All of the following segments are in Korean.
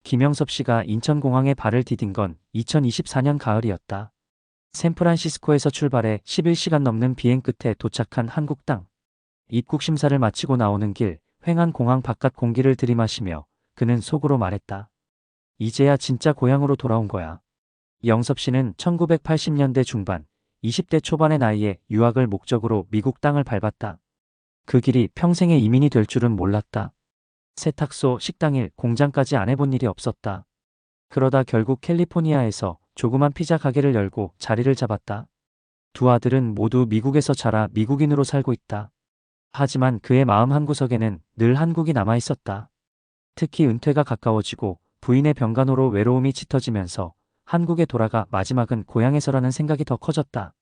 김영섭 씨가 인천공항에 발을 디딘 건 2024년 가을이었다. 샌프란시스코에서 출발해 11시간 넘는 비행 끝에 도착한 한국 땅. 입국 심사를 마치고 나오는 길, 휑한 공항 바깥 공기를 들이마시며 그는 속으로 말했다. 이제야 진짜 고향으로 돌아온 거야. 영섭 씨는 1980년대 중반, 20대 초반의 나이에 유학을 목적으로 미국 땅을 밟았다. 그 길이 평생의 이민이 될 줄은 몰랐다. 세탁소, 식당일, 공장까지 안 해본 일이 없었다. 그러다 결국 캘리포니아에서 조그만 피자 가게를 열고 자리를 잡았다. 두 아들은 모두 미국에서 자라 미국인으로 살고 있다. 하지만 그의 마음 한구석에는 늘 한국이 남아 있었다. 특히 은퇴가 가까워지고 부인의 병간호로 외로움이 짙어지면서 한국에 돌아가 마지막은 고향에서라는 생각이 더 커졌다.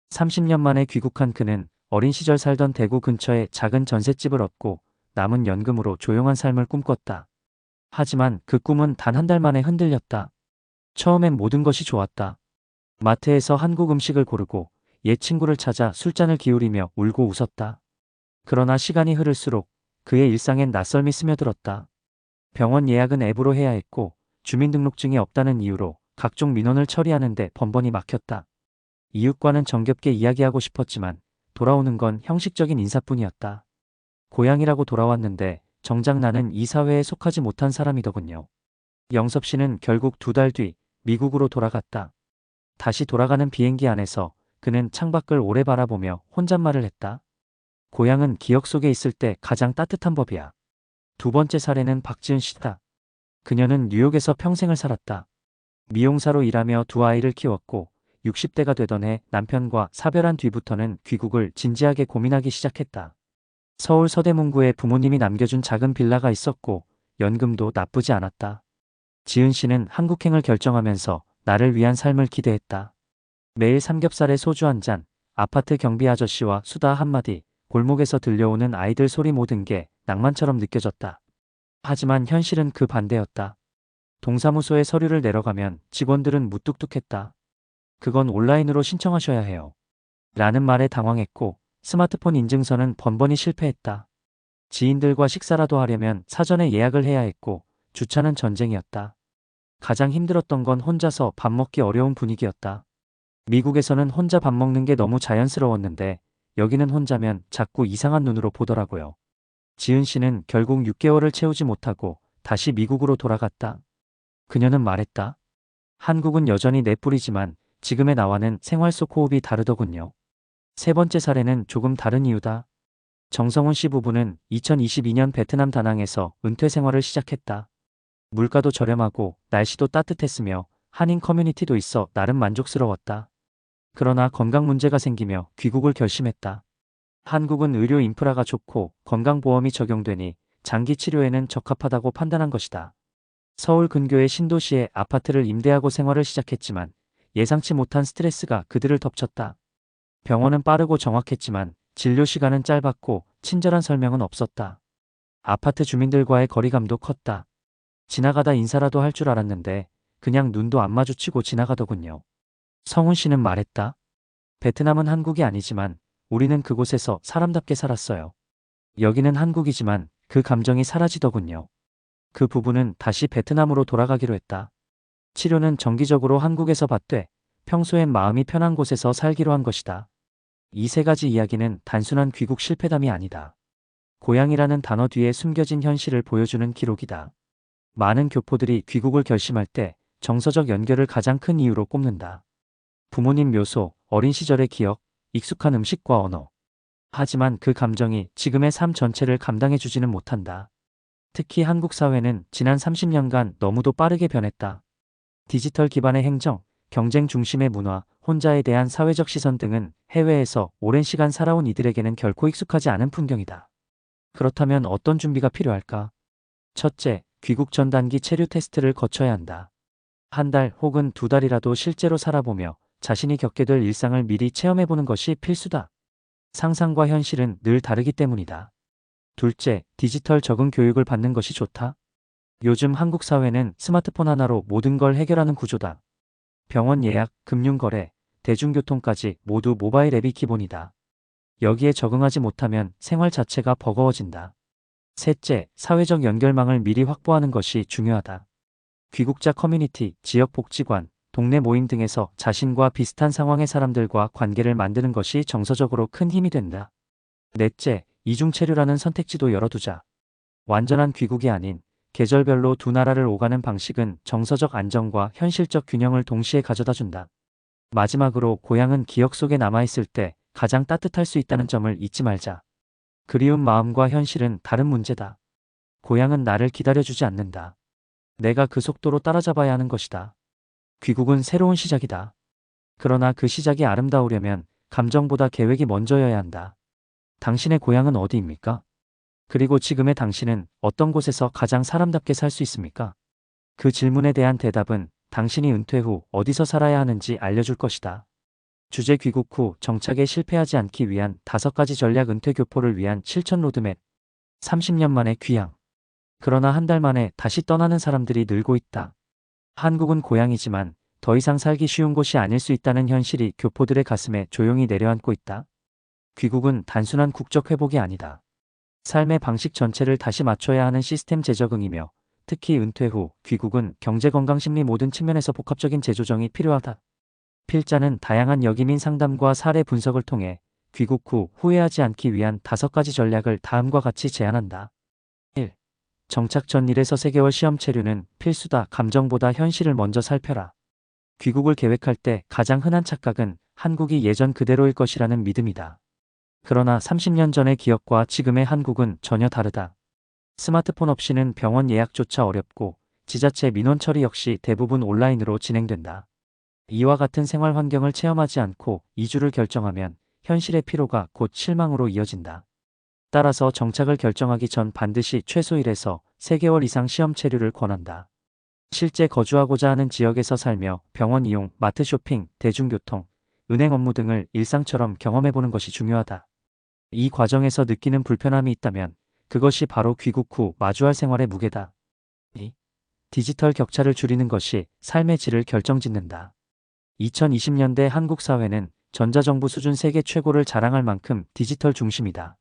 30년 만에 귀국한 그는 어린 시절 살던 대구 근처에 작은 전셋집을 얻고 남은 연금으로 조용한 삶을 꿈꿨다. 하지만 그 꿈은 단 한 달 만에 흔들렸다. 처음엔 모든 것이 좋았다. 마트에서 한국 음식을 고르고 옛 친구를 찾아 술잔을 기울이며 울고 웃었다. 그러나 시간이 흐를수록 그의 일상엔 낯설미 스며들었다. 병원 예약은 앱으로 해야 했고 주민등록증이 없다는 이유로 각종 민원을 처리하는데 번번이 막혔다. 이웃과는 정겹게 이야기하고 싶었지만 돌아오는 건 형식적인 인사뿐이었다. 고향이라고 돌아왔는데 정작 나는 이 사회에 속하지 못한 사람이더군요. 영섭 씨는 결국 2달 뒤 미국으로 돌아갔다. 다시 돌아가는 비행기 안에서 그는 창밖을 오래 바라보며 혼잣말을 했다. 고향은 기억 속에 있을 때 가장 따뜻한 법이야. 두 번째 사례는 박지은 씨다. 그녀는 뉴욕에서 평생을 살았다. 미용사로 일하며 두 아이를 키웠고 60대가 되던 해 남편과 사별한 뒤부터는 귀국을 진지하게 고민하기 시작했다. 서울 서대문구에 부모님이 남겨준 작은 빌라가 있었고 연금도 나쁘지 않았다. 지은 씨는 한국행을 결정하면서 나를 위한 삶을 기대했다. 매일 삼겹살에 소주 한 잔, 아파트 경비 아저씨와 수다 한마디, 골목에서 들려오는 아이들 소리 모든 게 낭만처럼 느껴졌다. 하지만 현실은 그 반대였다. 동사무소에 서류를 내려가면 직원들은 무뚝뚝했다. 그건 온라인으로 신청하셔야 해요. 라는 말에 당황했고 스마트폰 인증서는 번번이 실패했다. 지인들과 식사라도 하려면 사전에 예약을 해야 했고 주차는 전쟁이었다. 가장 힘들었던 건 혼자서 밥 먹기 어려운 분위기였다. 미국에서는 혼자 밥 먹는 게 너무 자연스러웠는데 여기는 혼자면 자꾸 이상한 눈으로 보더라고요. 지은 씨는 결국 6개월을 채우지 못하고 다시 미국으로 돌아갔다. 그녀는 말했다. 한국은 여전히 내 뿌리지만 지금의 나와는 생활 속 호흡이 다르더군요. 세 번째 사례는 조금 다른 이유다. 정성훈 씨 부부는 2022년 베트남 다낭에서 은퇴 생활을 시작했다. 물가도 저렴하고 날씨도 따뜻했으며 한인 커뮤니티도 있어 나름 만족스러웠다. 그러나 건강 문제가 생기며 귀국을 결심했다. 한국은 의료 인프라가 좋고 건강보험이 적용되니 장기 치료에는 적합하다고 판단한 것이다. 서울 근교의 신도시에 아파트를 임대하고 생활을 시작했지만 예상치 못한 스트레스가 그들을 덮쳤다. 병원은 빠르고 정확했지만 진료 시간은 짧았고 친절한 설명은 없었다. 아파트 주민들과의 거리감도 컸다. 지나가다 인사라도 할 줄 알았는데 그냥 눈도 안 마주치고 지나가더군요. 성훈 씨는 말했다. 베트남은 한국이 아니지만 우리는 그곳에서 사람답게 살았어요. 여기는 한국이지만 그 감정이 사라지더군요. 그 부부는 다시 베트남으로 돌아가기로 했다. 치료는 정기적으로 한국에서 받되 평소엔 마음이 편한 곳에서 살기로 한 것이다. 이 세 가지 이야기는 단순한 귀국 실패담이 아니다. 고향이라는 단어 뒤에 숨겨진 현실을 보여주는 기록이다. 많은 교포들이 귀국을 결심할 때 정서적 연결을 가장 큰 이유로 꼽는다. 부모님 묘소, 어린 시절의 기억, 익숙한 음식과 언어. 하지만 그 감정이 지금의 삶 전체를 감당해주지는 못한다. 특히 한국 사회는 지난 30년간 너무도 빠르게 변했다. 디지털 기반의 행정, 경쟁 중심의 문화, 혼자에 대한 사회적 시선 등은 해외에서 오랜 시간 살아온 이들에게는 결코 익숙하지 않은 풍경이다. 그렇다면 어떤 준비가 필요할까? 첫째, 귀국 전 단기 체류 테스트를 거쳐야 한다. 한 달 혹은 2달이라도 실제로 살아보며 자신이 겪게 될 일상을 미리 체험해보는 것이 필수다. 상상과 현실은 늘 다르기 때문이다. 둘째, 디지털 적응 교육을 받는 것이 좋다. 요즘 한국 사회는 스마트폰 하나로 모든 걸 해결하는 구조다. 병원 예약, 금융거래, 대중교통까지 모두 모바일 앱이 기본이다. 여기에 적응하지 못하면 생활 자체가 버거워진다. 셋째, 사회적 연결망을 미리 확보하는 것이 중요하다. 귀국자 커뮤니티, 지역 복지관, 동네 모임 등에서 자신과 비슷한 상황의 사람들과 관계를 만드는 것이 정서적으로 큰 힘이 된다. 넷째, 이중체류라는 선택지도 열어두자. 완전한 귀국이 아닌 계절별로 두 나라를 오가는 방식은 정서적 안정과 현실적 균형을 동시에 가져다 준다. 마지막으로 고향은 기억 속에 남아있을 때 가장 따뜻할 수 있다는 점을 잊지 말자. 그리운 마음과 현실은 다른 문제다. 고향은 나를 기다려주지 않는다. 내가 그 속도로 따라잡아야 하는 것이다. 귀국은 새로운 시작이다. 그러나 그 시작이 아름다우려면 감정보다 계획이 먼저여야 한다. 당신의 고향은 어디입니까? 그리고 지금의 당신은 어떤 곳에서 가장 사람답게 살 수 있습니까? 그 질문에 대한 대답은 당신이 은퇴 후 어디서 살아야 하는지 알려줄 것이다. 주제 귀국 후 정착에 실패하지 않기 위한 5가지 전략 은퇴 교포를 위한 실천 로드맵. 30년 만에 귀향. 그러나 한 달 만에 다시 떠나는 사람들이 늘고 있다. 한국은 고향이지만 더 이상 살기 쉬운 곳이 아닐 수 있다는 현실이 교포들의 가슴에 조용히 내려앉고 있다. 귀국은 단순한 국적 회복이 아니다. 삶의 방식 전체를 다시 맞춰야 하는 시스템 재적응이며 특히 은퇴 후 귀국은 경제 건강 심리 모든 측면에서 복합적인 재조정이 필요하다. 필자는 다양한 역이민 상담과 사례 분석을 통해 귀국 후 후회하지 않기 위한 5가지 전략을 다음과 같이 제안한다. 1. 정착 전 1에서 3개월 시험 체류는 필수다. 감정보다 현실을 먼저 살펴라. 귀국을 계획할 때 가장 흔한 착각은 한국이 예전 그대로일 것이라는 믿음이다. 그러나 30년 전의 기억과 지금의 한국은 전혀 다르다. 스마트폰 없이는 병원 예약조차 어렵고 지자체 민원 처리 역시 대부분 온라인으로 진행된다. 이와 같은 생활 환경을 체험하지 않고 이주를 결정하면 현실의 피로가 곧 실망으로 이어진다. 따라서 정착을 결정하기 전 반드시 최소 1에서 3개월 이상 시험 체류를 권한다. 실제 거주하고자 하는 지역에서 살며 병원 이용, 마트 쇼핑, 대중교통, 은행 업무 등을 일상처럼 경험해보는 것이 중요하다. 이 과정에서 느끼는 불편함이 있다면 그것이 바로 귀국 후 마주할 생활의 무게다. 2. 디지털 격차를 줄이는 것이 삶의 질을 결정짓는다. 2020년대 한국 사회는 전자정부 수준 세계 최고를 자랑할 만큼 디지털 중심이다.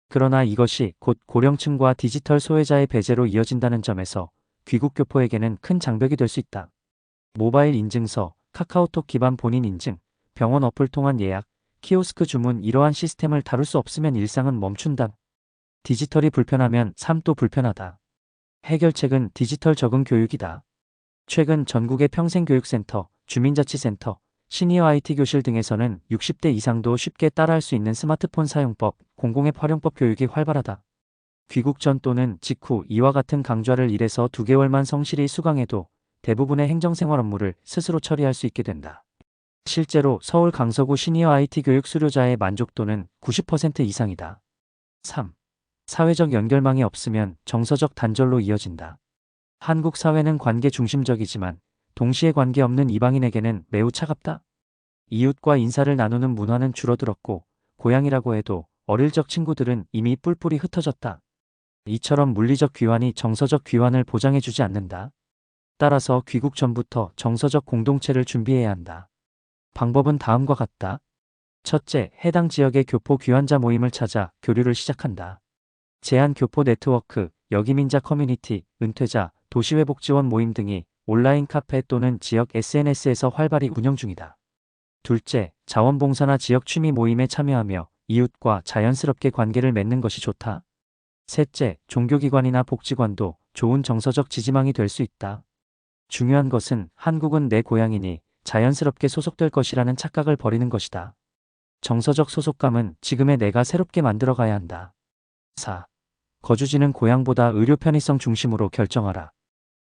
그러나 이것이 곧 고령층과 디지털 소외자의 배제로 이어진다는 점에서 귀국 교포에게는 큰 장벽이 될 수 있다. 모바일 인증서, 카카오톡 기반 본인 인증, 병원 어플 통한 예약, 키오스크 주문 이러한 시스템을 다룰 수 없으면 일상은 멈춘다. 디지털이 불편하면 삶도 불편하다. 해결책은 디지털 적응 교육이다. 최근 전국의 평생교육센터, 주민자치센터, 시니어 IT 교실 등에서는 60대 이상도 쉽게 따라할 수 있는 스마트폰 사용법, 공공앱 활용법 교육이 활발하다. 귀국 전 또는 직후 이와 같은 강좌를 1에서 2개월만 성실히 수강해도 대부분의 행정생활 업무를 스스로 처리할 수 있게 된다. 실제로 서울 강서구 시니어 IT 교육 수료자의 만족도는 90% 이상이다. 3. 사회적 연결망이 없으면 정서적 단절로 이어진다. 한국 사회는 관계 중심적이지만 동시에 관계 없는 이방인에게는 매우 차갑다. 이웃과 인사를 나누는 문화는 줄어들었고 고향이라고 해도 어릴 적 친구들은 이미 뿔뿔이 흩어졌다. 이처럼 물리적 귀환이 정서적 귀환을 보장해주지 않는다. 따라서 귀국 전부터 정서적 공동체를 준비해야 한다. 방법은 다음과 같다. 첫째, 해당 지역의 교포 귀환자 모임을 찾아 교류를 시작한다. 제한 교포 네트워크, 역이민자 커뮤니티, 은퇴자, 도시회복 지원 모임 등이 온라인 카페 또는 지역 SNS에서 활발히 운영 중이다. 둘째, 자원봉사나 지역 취미 모임에 참여하며 이웃과 자연스럽게 관계를 맺는 것이 좋다. 셋째, 종교기관이나 복지관도 좋은 정서적 지지망이 될 수 있다. 중요한 것은 한국은 내 고향이니 자연스럽게 소속될 것이라는 착각을 버리는 것이다. 정서적 소속감은 지금의 내가 새롭게 만들어가야 한다. 4. 거주지는 고향보다 의료 편의성 중심으로 결정하라.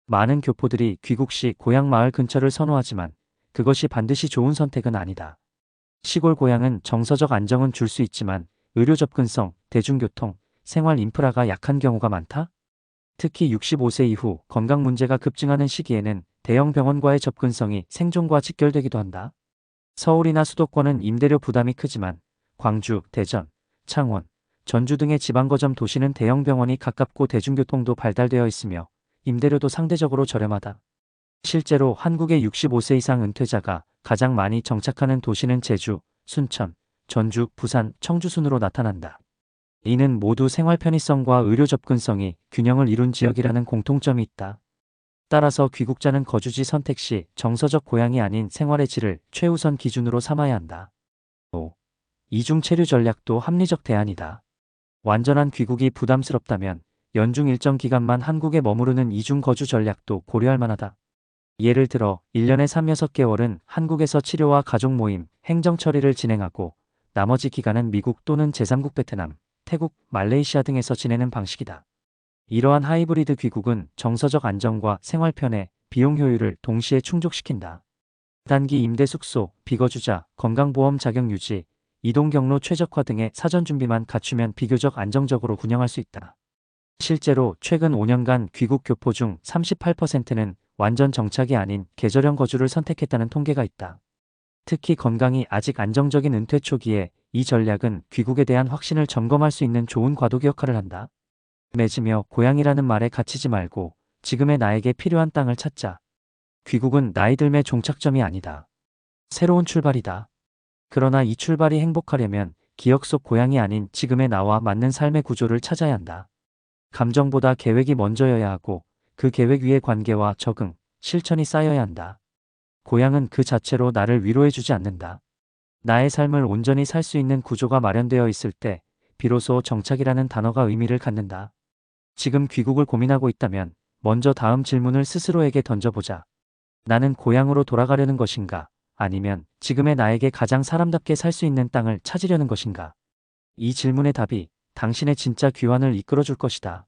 많은 교포들이 귀국 시 고향 마을 근처를 선호하지만 그것이 반드시 좋은 선택은 아니다. 시골 고향은 정서적 안정은 줄 수 있지만 의료 접근성, 대중교통, 생활 인프라가 약한 경우가 많다. 특히 65세 이후 건강 문제가 급증하는 시기에는 대형 병원과의 접근성이 생존과 직결되기도 한다. 서울이나 수도권은 임대료 부담이 크지만 광주, 대전, 창원, 전주 등의 지방거점 도시는 대형 병원이 가깝고 대중교통도 발달되어 있으며 임대료도 상대적으로 저렴하다. 실제로 한국의 65세 이상 은퇴자가 가장 많이 정착하는 도시는 제주, 순천, 전주, 부산, 청주 순으로 나타난다. 이는 모두 생활 편의성과 의료 접근성이 균형을 이룬 지역이라는 공통점이 있다. 따라서 귀국자는 거주지 선택 시 정서적 고향이 아닌 생활의 질을 최우선 기준으로 삼아야 한다. 5. 이중 체류 전략도 합리적 대안이다. 완전한 귀국이 부담스럽다면 연중 일정 기간만 한국에 머무르는 이중 거주 전략도 고려할 만하다. 예를 들어 1년에 3, 6개월은 한국에서 치료와 가족 모임, 행정 처리를 진행하고 나머지 기간은 미국 또는 제3국 베트남, 태국, 말레이시아 등에서 지내는 방식이다. 이러한 하이브리드 귀국은 정서적 안정과 생활 편의, 비용 효율을 동시에 충족시킨다. 단기 임대 숙소, 비거주자, 건강보험 자격 유지, 이동 경로 최적화 등의 사전 준비만 갖추면 비교적 안정적으로 운영할 수 있다. 실제로 최근 5년간 귀국 교포 중 38%는 완전 정착이 아닌 계절형 거주를 선택했다는 통계가 있다. 특히 건강이 아직 안정적인 은퇴 초기에 이 전략은 귀국에 대한 확신을 점검할 수 있는 좋은 과도기 역할을 한다. 맺으며 고향이라는 말에 갇히지 말고 지금의 나에게 필요한 땅을 찾자. 귀국은 나이 들매 종착점이 아니다. 새로운 출발이다. 그러나 이 출발이 행복하려면 기억 속 고향이 아닌 지금의 나와 맞는 삶의 구조를 찾아야 한다. 감정보다 계획이 먼저여야 하고 그 계획 위에 관계와 적응, 실천이 쌓여야 한다. 고향은 그 자체로 나를 위로해주지 않는다. 나의 삶을 온전히 살 수 있는 구조가 마련되어 있을 때 비로소 정착이라는 단어가 의미를 갖는다. 지금 귀국을 고민하고 있다면 먼저 다음 질문을 스스로에게 던져보자. 나는 고향으로 돌아가려는 것인가? 아니면 지금의 나에게 가장 사람답게 살 수 있는 땅을 찾으려는 것인가? 이 질문의 답이 당신의 진짜 귀환을 이끌어줄 것이다.